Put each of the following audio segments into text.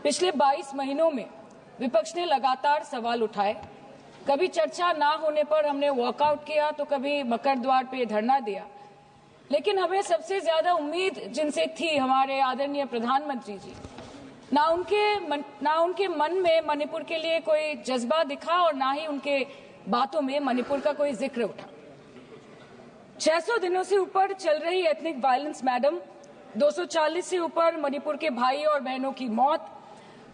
पिछले 22 महीनों में विपक्ष ने लगातार सवाल उठाए। कभी चर्चा ना होने पर हमने वॉकआउट किया तो कभी मकर द्वार पे धरना दिया, लेकिन हमें सबसे ज्यादा उम्मीद जिनसे थी हमारे आदरणीय प्रधानमंत्री जी, ना उनके मन में मणिपुर के लिए कोई जज्बा दिखा और ना ही उनके बातों में मणिपुर का कोई जिक्र उठा। 600 दिनों से ऊपर चल रही एथनिक वायलेंस मैडम, 240 से ऊपर मणिपुर के भाई और बहनों की मौत,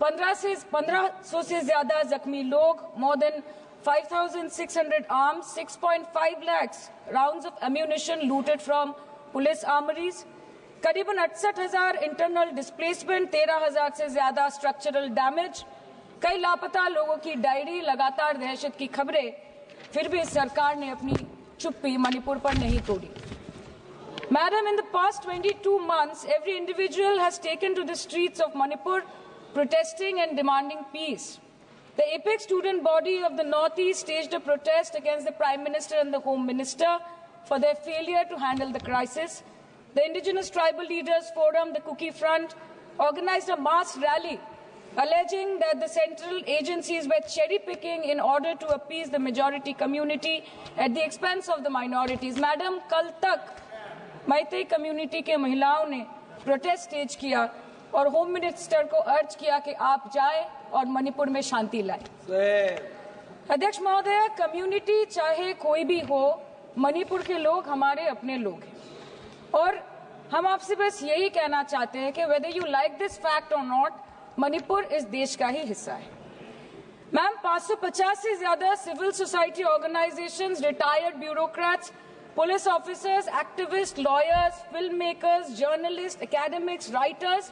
1500 से ज्यादा जख्मी लोग, more than 5,600 arms, 6.5 lakhs rounds of ammunition looted from police armories, करीबन 68,000 इंटरनल डिस्प्लेसमेंट, 13,000 से ज्यादा स्ट्रक्चरल डैमेज, कई लापता लोगों की डायरी, लगातार दहशत की खबरें। फिर भी सरकार ने अपनी चुप्पी मणिपुर पर नहीं तोड़ी। Madam, in the past 22 months, every individual has taken to the streets of Manipur protesting and demanding peace. The apex student body of the Northeast staged a protest against the Prime Minister and the Home Minister for their failure to handle the crisis. The Indigenous Tribal Leaders Forum, the Kuki Front, organized a mass rally alleging that the central agencies were cherry-picking in order to appease the majority community at the expense of the minorities. Madam, कल तक Meitei community के महिलाओं ने protest stage किया और home minister को अर्ज किया कि आप जाएं और मणिपुर में शांति लाएं। अध्यक्ष महोदय, कम्युनिटी चाहे कोई भी हो, मणिपुर के लोग हमारे अपने लोग हैं और हम आपसे बस यही कहना चाहते हैं कि whether you like this fact or not, Manipur इस देश का ही हिस्सा है। मैम, 550 से ज्यादा civil society organisations, retired bureaucrats, police officers, activists, lawyers, filmmakers, journalists, academics, writers,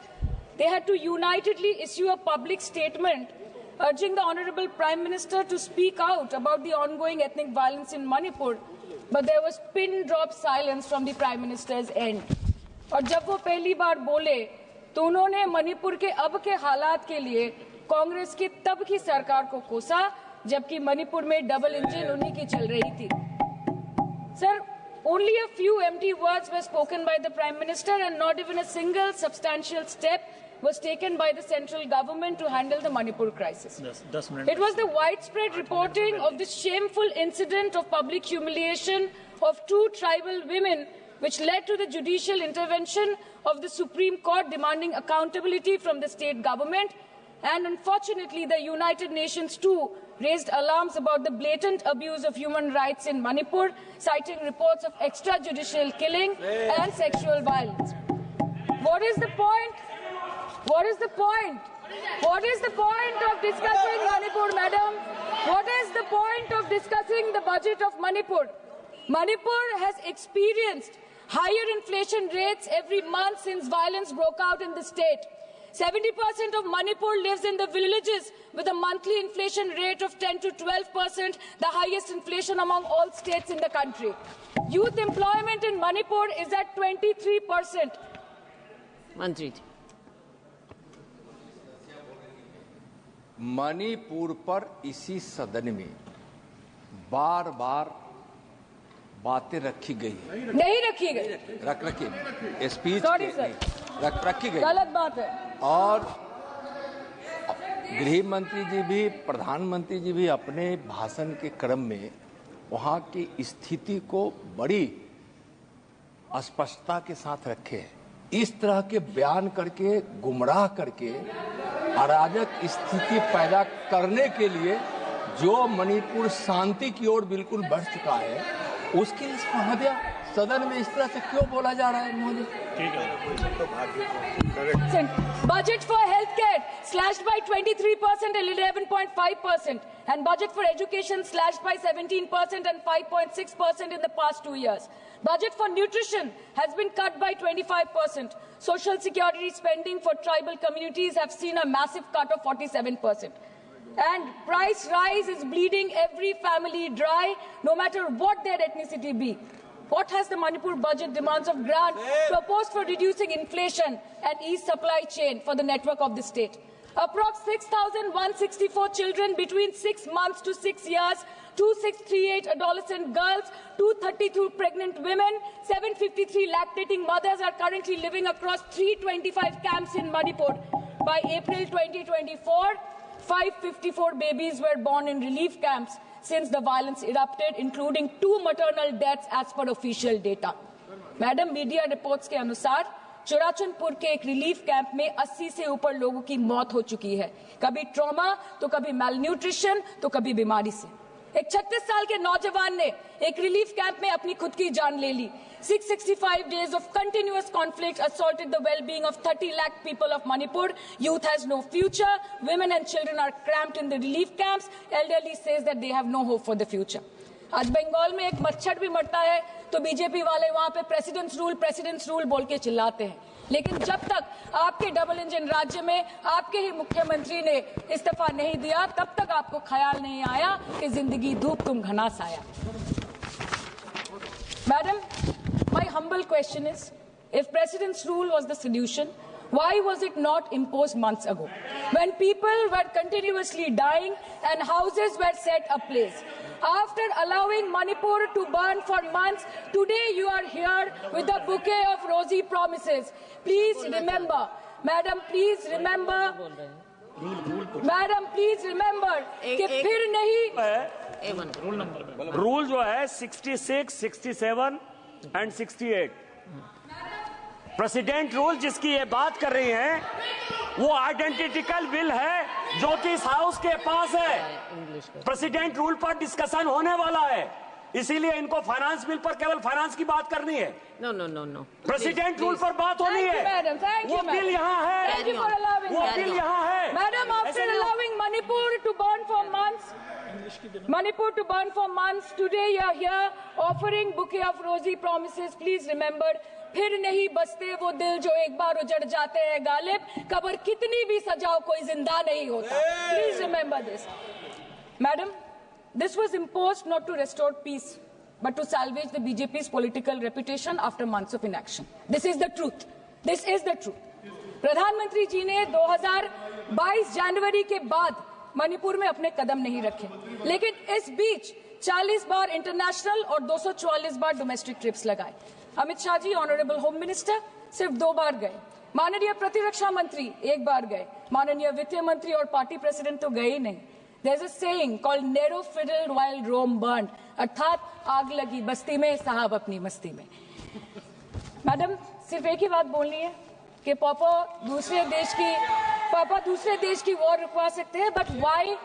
they had to unitedly issue a public statement urging the Honorable Prime Minister to speak out about the ongoing ethnic violence in Manipur, but there was pin-drop silence from the Prime Minister's end. और जब वो पहली बार बोले तो उन्होंने मणिपुर के अब के हालात के लिए कांग्रेस की तब की सरकार को कोसा, जबकि मणिपुर में डबल इंजन उन्हीं की चल रही थी। Sir, only a few empty words were spoken by the Prime Minister and not even a single substantial step was taken by the central government to handle the Manipur crisis. It was the widespread reporting of this shameful incident of public humiliation of 2 tribal women which led to the judicial intervention of the Supreme Court demanding accountability from the state government. And unfortunately, the United Nations too raised alarms about the blatant abuse of human rights in Manipur, citing reports of extrajudicial killing and sexual violence. What is the point? What is the point? What is the point of discussing Manipur, madam? What is the point of discussing the budget of Manipur? Manipur has experienced higher inflation rates every month since violence broke out in the state. 70% of Manipur lives in the villages with a monthly inflation rate of 10 to 12%, the highest inflation among all states in the country. Youth employment in Manipur is at 23%. मंत्री, मणिपुर पर इसी सदन में बार बार बातें रखी गई, नहीं रखी गई, रखी स्पीच रखी गई, गलत बात है। और गृह मंत्री जी भी, प्रधानमंत्री जी भी अपने भाषण के क्रम में वहां की स्थिति को बड़ी स्पष्टता के साथ रखे हैं। इस तरह के बयान करके, गुमराह करके, अराजक स्थिति पैदा करने के लिए जो मणिपुर शांति की ओर बिल्कुल बढ़ चुका है, उसके लिए सदन में इस तरह से क्यों बोला जा रहा है महोदय? Budget for healthcare slashed by 23% and 11.5%, and budget for education slashed by 17% and 5.6% in the past 2 years. Budget for nutrition has been cut by 25%. Social security spending for tribal communities have seen a massive cut of 47%. And price rise is bleeding every family dry, no matter what their ethnicity be. What has the Manipur budget demands of grant proposed for reducing inflation and ease supply chain for the network of the state? Approx 6,164 children between 6 months to 6 years, 2,638 adolescent girls, 232 pregnant women, 753 lactating mothers are currently living across 325 camps in Manipur. By April 2024, 554 babies were born in relief camps since the violence erupted, including 2 maternal deaths as per official data. Madam, media reports के अनुसार चुराचंदपुर के एक relief camp में 80 से ऊपर लोगों की मौत हो चुकी है, कभी ट्रॉमा तो कभी मैलन्यूट्रिशन तो कभी बीमारी से। एक 36 साल के नौजवान ने एक रिलीफ कैंप में अपनी खुद की जान ले ली। 665 days of continuous conflict assaulted the well-being of 30 lakh people of Manipur. Youth has no future. Women and children are cramped in the relief camps. Elderly says that they have no hope for the future. आज बंगाल में एक मच्छर भी मरता है तो BJP वाले वहां पे प्रेसिडेंट्स रूल बोल के चिल्लाते हैं, लेकिन जब तक आपके डबल इंजन राज्य में आपके ही मुख्यमंत्री ने इस्तीफा नहीं दिया, तब तक आपको ख्याल नहीं आया कि जिंदगी धूप तुम घनास आया। Madam, my humble question is, if president's rule was the solution, why was it not imposed months ago, when people were continuously dying and houses were set ablaze? After allowing Manipur to burn for months, today you are here with a bouquet of rosy promises. Please remember, Madam, please remember, Madam, please remember कि फिर नहीं rule जो है 66, 67 and 68 president rule जिसकी ये बात कर रही हैं, वो आइडेंटिकल बिल है जो कि इस हाउस के पास है। प्रेसिडेंट रूल पर डिस्कशन होने वाला है, इसीलिए इनको फाइनेंस बिल पर केवल फाइनेंस की बात करनी है। नो प्रेसिडेंट रूल पर बात होनी है। वो बिल यहाँ है, वो बिल यहाँ है। Madam, after allowing Manipur to burn for months, today you are here offering bouquet of rosy promises. Please remember, फिर नहीं बसते वो दिल जो एक बार उजड़ जाते हैं गालिब, कब्र कितनी भी सजाओ कोई जिंदा नहीं होता। Please remember this. Madam, this was imposed not to restore peace, but to salvage the BJP's political reputation after months of inaction. This is the truth. This is the truth. प्रधानमंत्री जी ने 2022 जनवरी के बाद मणिपुर में अपने कदम नहीं रखे, लेकिन इस बीच 40 बार इंटरनेशनल और 244 बार डोमेस्टिक ट्रिप्स लगाए। Amit Shah ji, honourable home minister, सिर्फ 2 बार गए। माननीय प्रतिरक्षा मंत्री 1 बार गए। माननीय वित्त मंत्री और पार्टी प्रेसिडेंट तो गए ही नहीं। There's a saying called narrow fiddle while Rome burned, अर्थात आग लगी बस्ती में, साहब अपनी मस्ती में। मैडम, सिर्फ एक ही बात बोलनी है कि पापा दूसरे देश की वॉर रुकवा सकते हैं, but why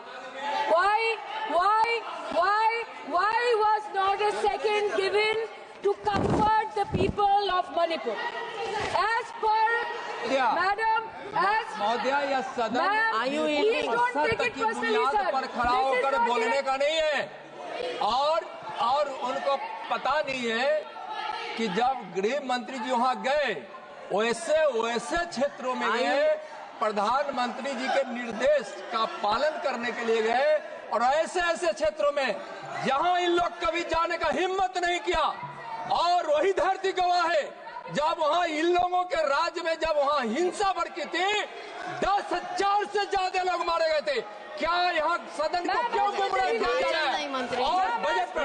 was not a second given to comfort the people of Manipur? As per Madam, महोदया, यह सदन please don't take it personally, sir. पर खड़ा होकर बोलने का नहीं है, और उनको पता नहीं है कि जब गृह मंत्री जी वहां गए, वैसे क्षेत्रों में गए, प्रधानमंत्री जी के निर्देश का पालन करने के लिए गए, और ऐसे क्षेत्रों में जहां इन लोग कभी जाने का हिम्मत नहीं किया। और वही धरती गवाह है, जब वहां इन लोगों के राज्य में जब वहां हिंसा भड़की थी, 10,000 से ज्यादा लोग मारे गए थे। क्या यहाँ सदन को क्यों गुमराह किया जा रहा है? और बजट पर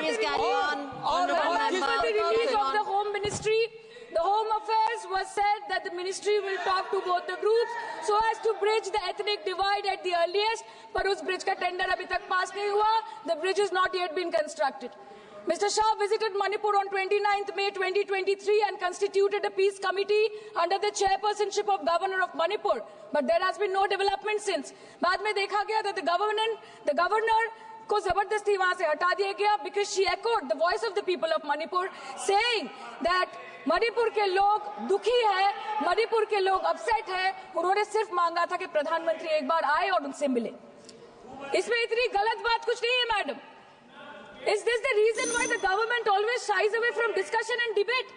The Home Affairs was said that the ministry will talk to both the groups so as to bridge the ethnic divide at the earliest, पर उस bridge का tender अभी तक पास नहीं हुआ. The bridge has not yet been constructed. Mr. Shah visited Manipur on 29th May 2023 and constituted a peace committee under the chairpersonship of Governor of Manipur, but there has been no development since. बाद में देखा गया that the governor को जबरदस्ती वहां से हटा दिया गया because she echoed the voice of the people of Manipur saying that Manipur के लोग दुखी है, मणिपुर के लोग अपसेट है। उन्होंने सिर्फ मांगा था कि प्रधानमंत्री एक बार आए और उनसे मिले। इसमें इतनी गलत बात कुछ नहीं है madam. Is this the reason why the government always shies away from discussion and debate?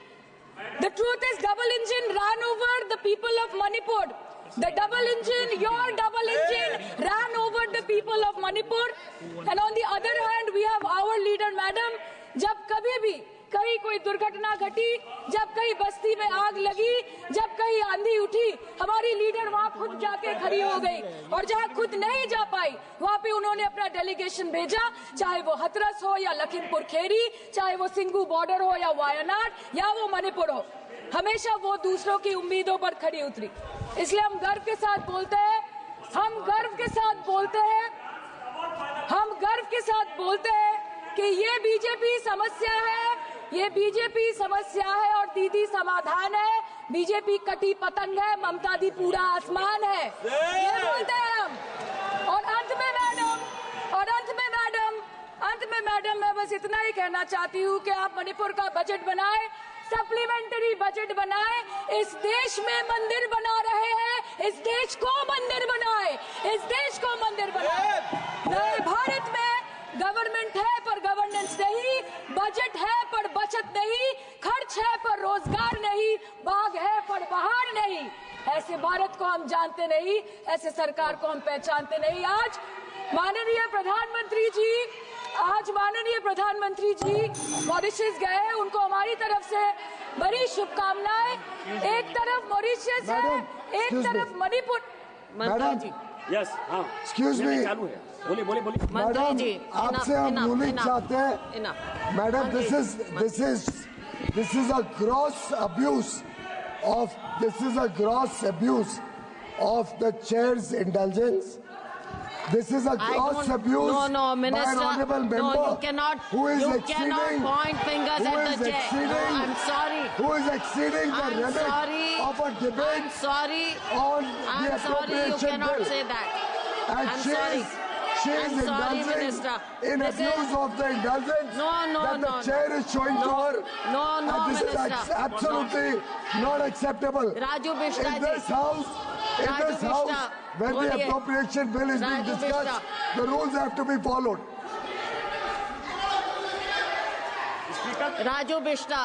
The truth is, double engine ran over the people of Manipur. The double engine, your double engine, ran over the people of Manipur. And on the other hand, we have our leader, madam, जब कभी भी कहीं कोई दुर्घटना घटी, जब कहीं बस्ती में आग लगी, जब कहीं आंधी उठी, हमारी लीडर वहां खुद जाके खड़ी हो गई। और जहां खुद नहीं जा पाई वहां पे उन्होंने अपना डेलीगेशन भेजा, चाहे वो हथरस हो या लखीमपुर खीरी, चाहे वो सिंगू बॉर्डर हो या वायनाड या वो मणिपुर हो, हमेशा वो दूसरों की उम्मीदों पर खड़ी उतरी। इसलिए हम गर्व के साथ बोलते हैं, हम गर्व के साथ बोलते हैं, हम गर्व के साथ बोलते हैं कि ये बीजेपी समस्या है, ये बीजेपी समस्या है और दीदी समाधान है। बीजेपी कटी पतंग है, ममता दी पूरा आसमान है, ये बोलते हैं हम। और अंत में मैडम मैं बस इतना ही कहना चाहती हूँ कि आप मणिपुर का बजट बनाएं, सप्लीमेंट्री बजट बनाए। इस देश में मंदिर बना रहे हैं, इस देश को मंदिर बनाए, इस देश को मंदिर बनाए। नए भारत में गवर्नमेंट है पर गवर्नेंस नहीं, बजट है पर बचत नहीं, खर्च है पर रोजगार नहीं, बाग है पर बहार नहीं। ऐसे भारत को हम जानते नहीं, ऐसे सरकार को हम पहचानते नहीं। आज माननीय प्रधानमंत्री जी मॉरिशस गए, उनको हमारी तरफ से बड़ी शुभकामनाएं। एक तरफ मॉरिशस है, एक तरफ मणिपुर। मंत्री जी, यस, हाँ, एक्सक्यूज मी, चालू है, बोलिए। मंत्री जी, आपसे हम यूनिक चाहते हैं। Madam, this is a gross abuse of the chair's indulgence. This is a gross abuse by an honorable member. No, you cannot point fingers at the chair. No, I'm sorry. Who is exceeding the limit of a debate I'm sorry. on the I'm sorry, you appropriation cannot bill. say that. And I'm she sorry. is I'm sorry, indulging Minister. in This abuse is- of the indulgence that the no. chair is showing to her. No, And this Minister. is absolutely not acceptable. Raju Bishta In ji. this house, Raju Bishta, when the boliye. appropriation bill is being Raju discussed, Bishta. the rules have to be followed. Raju Bishta.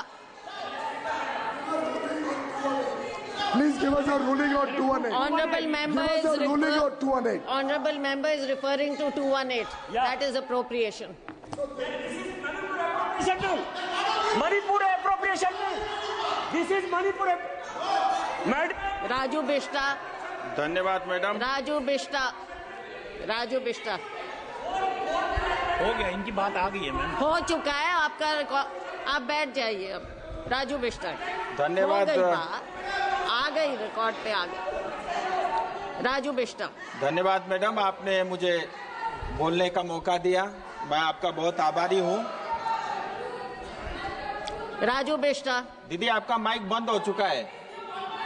Please give us a ruling on 218. Honorable member Give is us a ruling on 218. Honorable member is referring to 218. Yeah. That is appropriation. Manipur appropriation bill. This is Manipur. Madam. Raju Bishta. धन्यवाद madam. Raju Bishta. Raju Bishta. हो गया, इनकी बात आ गई है ma'am. हो चुका है आपका आप बैठ जाइए अब। राजू बिष्टा। धन्यवाद। हो गई बात, आ गई, रिकॉर्ड पे आ गई। राजू बिष्टा। धन्यवाद मैडम, आपने मुझे बोलने का मौका दिया, मैं आपका बहुत आभारी हूँ। राजू बिष्टा। दीदी आपका माइक बंद हो चुका है।